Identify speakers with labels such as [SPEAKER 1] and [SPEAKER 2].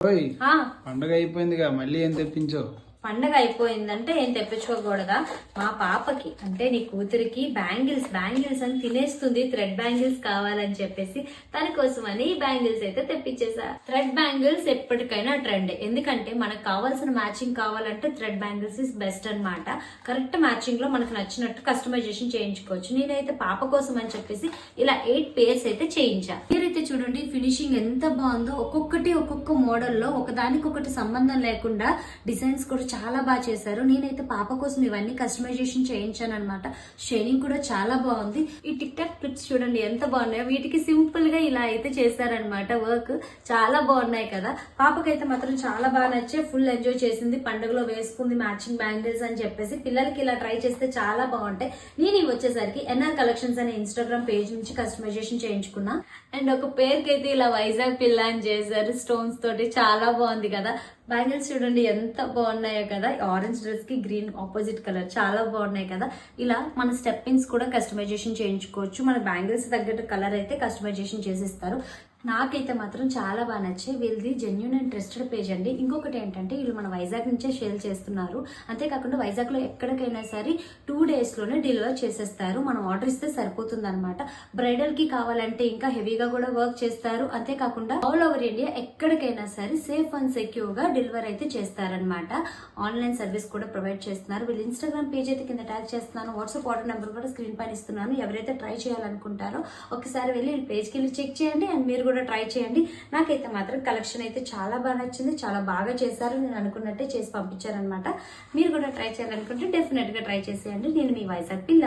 [SPEAKER 1] ఓయ్ పండగ అయిపోయిందిగా మళ్ళీ ఏం తెప్పించావు?
[SPEAKER 2] పండగ అయిపోయిందంటే ఏం తెప్పించుకోకూడదా? మా పాపకి అంటే నీ కూతురికి బ్యాంగిల్స్ అని తినేస్తుంది. థ్రెడ్ బ్యాంగిల్స్ కావాలని చెప్పేసి తన కోసం అని బ్యాంగిల్స్ అయితే తెప్పించేసా. థ్రెడ్ బ్యాంగిల్స్ ఎప్పటికైనా ట్రెండ్, ఎందుకంటే మనకు కావాల్సిన మ్యాచింగ్ కావాలంటే థ్రెడ్ బ్యాంగిల్స్ ఇస్ బెస్ట్ అనమాట. కరెక్ట్ మ్యాచింగ్ లో మనకు నచ్చినట్టు కస్టమైజేషన్ చేయించుకోవచ్చు. నేనైతే పాప కోసం అని చెప్పేసి ఇలా 8 పేర్స్ అయితే చేయించా. మీరైతే చూడండి ఫినిషింగ్ ఎంత బాగుందో. ఒక్కొక్క మోడల్లో ఒకదానికొకటి సంబంధం లేకుండా డిజైన్స్ కూడా చాలా బాగా చేశారు. నేనైతే పాప కోసం ఇవన్నీ కస్టమైజేషన్ చేయించాను అనమాట. షైనింగ్ కూడా చాలా బాగుంది. ఈ టిక్ టాక్ క్లిప్స్ చూడండి ఎంత బాగున్నాయో. వీటికి సింపుల్ గా ఇలా అయితే చేశారనమాట. వర్క్ చాలా బాగున్నాయి కదా. పాపకైతే మాత్రం చాలా బాగా నచ్చే ఫుల్ ఎంజాయ్ చేసింది. పండుగలో వేసుకుంది మ్యాచింగ్ బ్యాంగిల్స్ అని చెప్పేసి. పిల్లలకి ఇలా ట్రై చేస్తే చాలా బాగుంటాయి. నేను ఇవి వచ్చేసరికి ఎన్ఆర్ కలెక్షన్స్ అనే ఇన్స్టాగ్రామ్ పేజ్ నుంచి కస్టమైజేషన్ చేయించుకున్నా. అండ్ ఒక పేరుకి అయితే ఇలా వైజాగ్ పిల్ల అని చేశారు స్టోన్స్ తోటి. చాలా బాగుంది కదా. బ్యాంగిల్స్ చూడండి ఎంత బాగున్నాయో కదా. ఆరెంజ్ డ్రెస్ కి గ్రీన్ ఆపోజిట్ కలర్ చాలా బాగున్నాయి కదా. ఇలా మన స్టెప్ పిన్స్ కూడా కస్టమైజేషన్ చేయించుకోవచ్చు. మన బ్యాంగిల్స్ తగ్గట్టు కలర్ అయితే కస్టమైజేషన్ చేసిస్తారు. నాకైతే మాత్రం చాలా బాగా నచ్చాయి. వీళ్ళది జెన్యూన్ అండ్ ట్రస్టెడ్ పేజ్ అండి. ఇంకొకటి ఏంటంటే వీళ్ళు మన వైజాగ్ నుంచే షేర్ చేస్తున్నారు. అంతేకాకుండా వైజాగ్ లో ఎక్కడికైనా సరే 2 days లోనే డెలివర్ చేసేస్తారు. మనం ఆర్డర్ ఇస్తే సరిపోతుంది అనమాట. బ్రైడల్ కి కావాలంటే ఇంకా హెవీగా కూడా వర్క్ చేస్తారు. అంతేకాకుండా ఆల్ ఓవర్ ఇండియా ఎక్కడికైనా సరే సేఫ్ అండ్ సెక్యూర్ గా డెలివర్ అయితే చేస్తారనమాట. ఆన్లైన్ సర్వీస్ కూడా ప్రొవైడ్ చేస్తున్నారు. వీళ్ళు ఇన్స్టాగ్రామ్ పేజ్ అయితే కింద ట్యాగ్ చేస్తున్నాను. వాట్సాప్ ఆర్డర్ నెంబర్ కూడా స్క్రీన్ పైన ఇస్తున్నాను. ఎవరైతే ట్రై చేయాలనుకుంటారో ఒకసారి వెళ్ళి వీళ్ళ పేజ్ కి వెళ్ళి చెక్ చేయండి. అండ్ మీరు కూడా ట్రై చేయండి. నాకైతే మాత్రం కలెక్షన్ అయితే చాలా బాగా నచ్చింది. చాలా బాగా చేశారు. నేను అనుకున్నట్టే చేసి పంపించారనమాట. మీరు కూడా ట్రై చేయాలనుకుంటే డెఫినెట్ గా ట్రై చేసేయండి. నేను మీ వైజాగ్ పిల్ల.